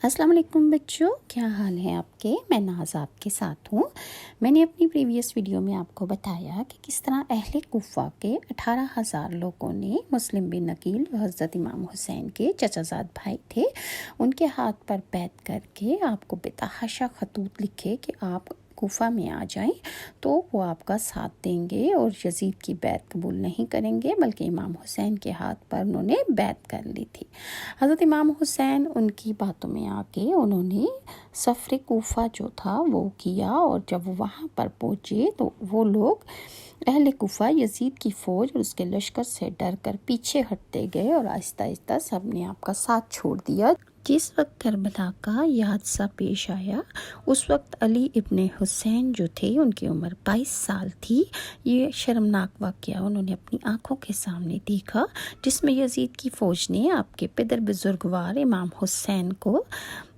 السلام علیکم بچوں، کیا حال ہے آپ کے؟ میں ناز آپ کے ساتھ ہوں۔ میں نے اپنی پریویس ویڈیو میں آپ کو بتایا کہ کس طرح اہل کوفہ کے 18,000 لوگوں نے مسلم بن عقیل جو حضرت امام حسین کے چچا زاد بھائی تھے، ان کے ہاتھ پر بیعت کر کے آپ کو بتحاشا خطوط لکھے کہ آپ کوفہ میں آ جائیں تو وہ آپ کا ساتھ دیں گے اور یزید کی بیعت قبول نہیں کریں گے، بلکہ امام حسین کے ہاتھ پر انہوں نے بیعت کر لی تھی۔ حضرت امام حسین ان کی باتوں میں آ کے انہوں نے سفر کوفہ جو تھا وہ کیا، اور جب وہ وہاں پر پہنچے تو وہ لوگ اہل کوفہ یزید کی فوج اور اس کے لشکر سے ڈر کر پیچھے ہٹتے گئے اور آہستہ آہستہ سب نے آپ کا ساتھ چھوڑ دیا۔ جس وقت کربلا کا یہ حادثہ پیش آیا اس وقت علی ابن حسین جو تھے ان کی عمر 22 سال تھی۔ یہ شرمناک واقعہ انہوں نے اپنی آنکھوں کے سامنے دیکھا، جس میں یزید کی فوج نے آپ کے پدر بزرگوار امام حسین کو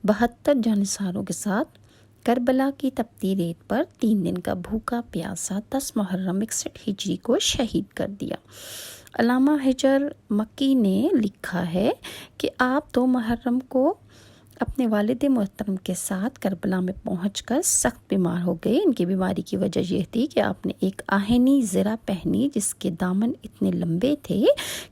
72 جانصاروں کے ساتھ کربلا کی تپتی ریت پر 3 دن کا بھوکا پیاسا 10 محرم 61 ہجری کو شہید کر دیا۔ علامہ حجر مکی نے لکھا ہے کہ آپ 2 محرم کو اپنے والد محترم کے ساتھ کربلا میں پہنچ کر سخت بیمار ہو گئے۔ ان کی بیماری کی وجہ یہ تھی کہ آپ نے ایک آہنی زرہ پہنی جس کے دامن اتنے لمبے تھے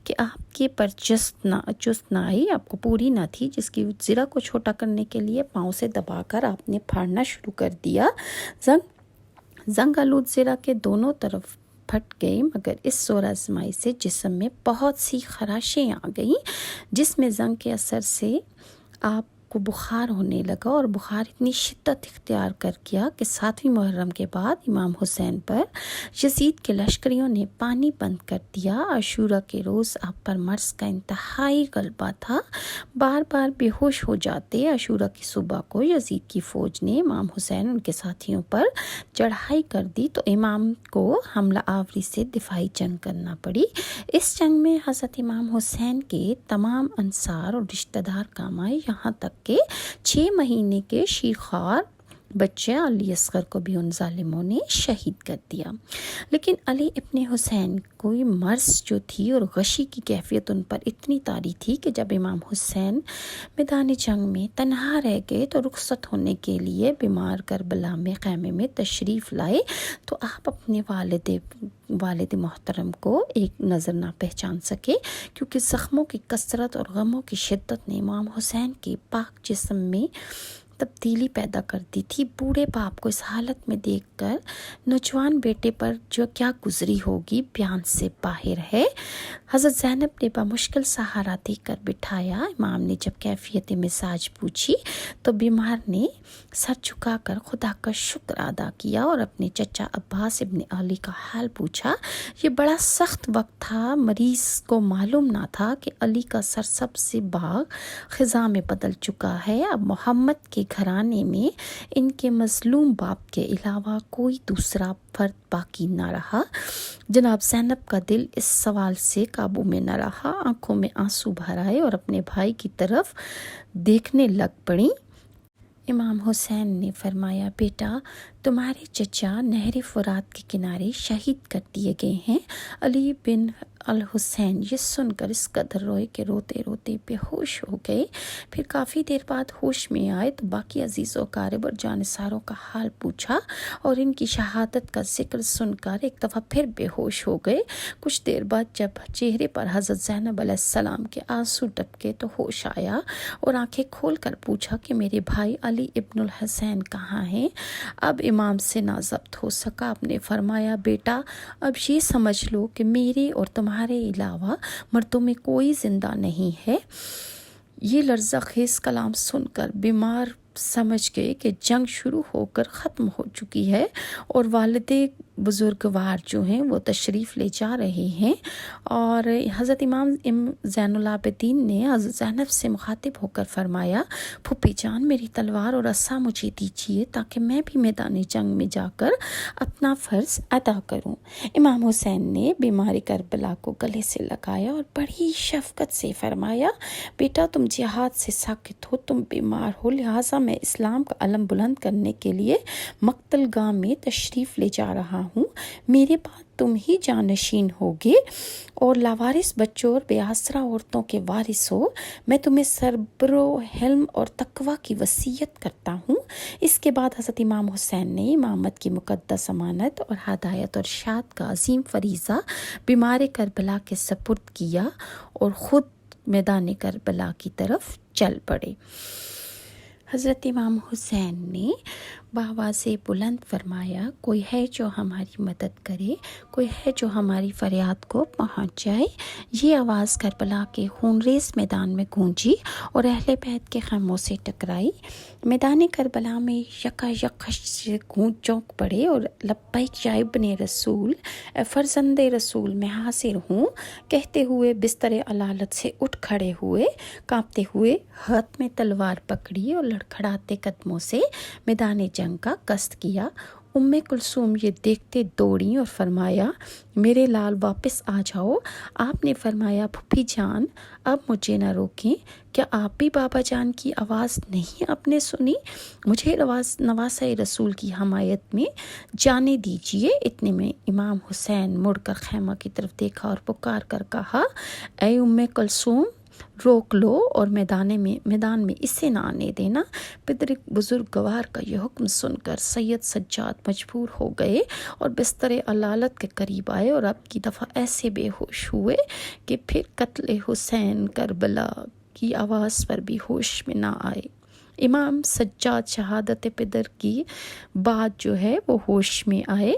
کہ آپ کے پر چستنائی آپ کو پوری نہ تھی، جس کی زرہ کو چھوٹا کرنے کے لیے پاؤں سے دبا کر آپ نے پھاڑنا شروع کر دیا۔ زنگ آلود زرہ کے دونوں طرف پھٹ گئی، مگر اس زور آزمائی سے جسم میں بہت سی خراشیں آ گئیں، جس میں زنگ کے اثر سے آپ کو بخار ہونے لگا، اور بخار اتنی شدت اختیار کر گیا کہ 7ویں محرم کے بعد امام حسین پر یزید کے لشکریوں نے پانی بند کر دیا۔ عاشورہ کے روز آپ پر مرض کا انتہائی غلبہ تھا، بار بار بے ہوش ہو جاتے۔ عاشورہ کی صبح کو یزید کی فوج نے امام حسین ان کے ساتھیوں پر چڑھائی کر دی تو امام کو حملہ آوری سے دفاعی جنگ کرنا پڑی۔ اس جنگ میں حضرت امام حسین کے تمام انصار اور رشتہ دار کام آئے، یہاں تک کہ 6 مہینے کے شیخوار بچے علی اصغر کو بھی ان ظالموں نے شہید کر دیا۔ لیکن علی ابن حسین کوئی مرض جو تھی اور غشی کی کیفیت ان پر اتنی طاری تھی کہ جب امام حسین میدان جنگ میں تنہا رہ گئے تو رخصت ہونے کے لیے بیمار کربلا میں خیمے میں تشریف لائے تو آپ اپنے والد محترم کو ایک نظر نہ پہچان سکے، کیونکہ زخموں کی کثرت اور غموں کی شدت نے امام حسین کے پاک جسم میں تبدیلی پیدا کر دی تھی۔ بوڑھے باپ کو اس حالت میں دیکھ کر نوجوان بیٹے پر جو کیا گزری ہوگی بیان سے باہر ہے۔ حضرت زینب نے بمشکل سہارا دے کر بٹھایا۔ امام نے جب کیفیت مزاج پوچھی تو بیمار نے سر جھکا کر خدا کا شکر ادا کیا اور اپنے چچا عباس ابن علی کا حال پوچھا۔ یہ بڑا سخت وقت تھا، مریض کو معلوم نہ تھا کہ علی کا سرسبز سے باغ خزاں میں بدل چکا ہے۔ اب محمد کے گھرانے میں ان کے مظلوم باپ کے علاوہ کوئی دوسرا فرد باقی نہ رہا۔ جناب زینب کا دل اس سوال سے قابو میں نہ رہا، آنکھوں میں آنسو بھر آئے اور اپنے بھائی کی طرف دیکھنے لگ پڑیں۔ امام حسین نے فرمایا، بیٹا تمہارے چچا نہر فرات کے کنارے شہید کر دیے گئے ہیں۔ علی بن الحسین یہ سن کر اس قدر روئے کہ روتے روتے بے ہوش ہو گئے۔ پھر کافی دیر بعد ہوش میں آئے تو باقی عزیز و اقارب اور جانصاروں کا حال پوچھا اور ان کی شہادت کا ذکر سن کر ایک دفعہ پھر بے ہوش ہو گئے۔ کچھ دیر بعد جب چہرے پر حضرت زینب علیہ السلام کے آنسو ٹپکے تو ہوش آیا اور آنکھیں کھول کر پوچھا کہ میرے بھائی علی ابن الحسین کہاں ہیں؟ اب امام سے نہ ضبط ہو سکا، آپ نے فرمایا، بیٹا اب یہ سمجھ لو کہ میرے اور تمہارے علاوہ مردوں میں کوئی زندہ نہیں ہے۔ یہ لرزہ خیز کلام سن کر بیمار سمجھ گئے کہ جنگ شروع ہو کر ختم ہو چکی ہے اور والد بزرگوار جو ہیں وہ تشریف لے جا رہے ہیں، اور حضرت امام زین العابدین نے حضرت زینب سے مخاطب ہو کر فرمایا، پھوپھی جان میری تلوار اور عصا مجھے دیجیے تاکہ میں بھی میدان جنگ میں جا کر اپنا فرض ادا کروں۔ امام حسین نے بیمار کربلا کو گلے سے لگایا اور بڑی شفقت سے فرمایا، بیٹا تم جہاد سے ساکت ہو، تم بیمار ہو، لہٰذا میں اسلام کا علم بلند کرنے کے لیے مقتل گاہ میں تشریف لے جا رہا ہوں۔ میرے بعد تم ہی جانشین ہوگے اور لاوارث بچوں اور بے آسرا عورتوں کے وارث ہو۔ میں تمہیں صبر و حلم اور تقوی کی وصیت کرتا ہوں۔ اس کے بعد حضرت امام حسین نے امامت کی مقدس امانت اور ہدایت اور ارشاد کا عظیم فریضہ بیمار کربلا کے سپرد کیا اور خود میدان کربلا کی طرف چل پڑے۔ حضرت امام حسین نے بآواز بلند فرمایا، کوئی ہے جو ہماری مدد کرے، کوئی ہے جو ہماری فریاد کو پہنچ جائے۔ یہ آواز کربلا کے خونریز میدان میں گونجی اور اہل بیت کے خیموں سے ٹکرائی۔ میدان کربلا میں یکا یک گونج چونک پڑے اور لبیک یا ابن رسول، اے فرزند رسول میں حاضر ہوں کہتے ہوئے بستر علالت سے اٹھ کھڑے ہوئے، کانپتے ہوئے ہاتھ میں تلوار پکڑی اور لڑکھڑاتے قدموں سے میدان جنگ کا قصد کیا۔ کلثوم یہ دیکھتے دوڑیں اور فرمایا، میرے لال واپس آ جاؤ۔ آپ نے فرمایا، پھوپھی جان اب مجھے نہ روکیں، کیا آپ بھی بابا جان کی آواز نہیں آپ نے سنی؟ مجھے نواسہ رسول کی حمایت میں جانے دیجیے۔ اتنے میں امام حسین مڑ کر خیمہ کی طرف دیکھا اور پکار کر کہا، اے کلثوم روک لو اور میدان میں اسے نہ آنے دینا۔ پدر بزرگ گوار کا یہ حکم سن کر سید سجاد مجبور ہو گئے اور بستر علالت کے قریب آئے اور اب کی دفعہ ایسے بے ہوش ہوئے کہ پھر قتل حسین کربلا کی آواز پر بھی ہوش میں نہ آئے۔ امام سجاد شہادت پدر کی بعد جو ہے وہ ہوش میں آئے۔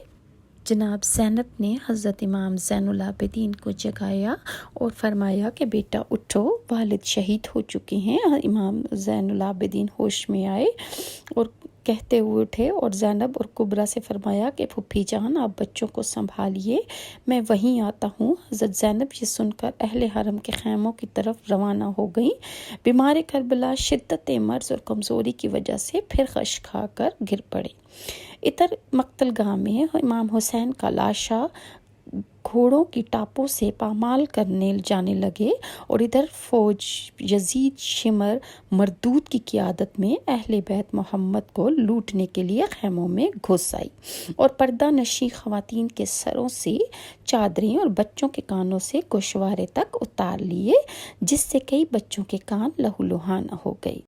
جناب زینب نے حضرت امام زین العابدین کو جگایا اور فرمایا کہ بیٹا اٹھو، والد شہید ہو چکے ہیں۔ امام زین العابدین ہوش میں آئے اور کہتے ہوئے اٹھے اور زینب اور کبریٰ سے فرمایا کہ پھوپھی جان آپ بچوں کو سنبھالیے، میں وہیں آتا ہوں۔ حضرت زینب یہ سن کر اہل حرم کے خیموں کی طرف روانہ ہو گئیں۔ بیمار کربلا شدت مرض اور کمزوری کی وجہ سے پھر غش کھا کر گر پڑے۔ ادھر مقتل گاہ میں امام حسین کا لاشا گھوڑوں کی ٹاپوں سے پامال کرنے جانے لگے اور ادھر فوج یزید شمر مردود کی قیادت میں اہل بیت محمد کو لوٹنے کے لیے خیموں میں گھس آئی اور پردہ نشی خواتین کے سروں سے چادریں اور بچوں کے کانوں سے گوشوارے تک اتار لیے، جس سے کئی بچوں کے کان لہو لہان ہو گئے۔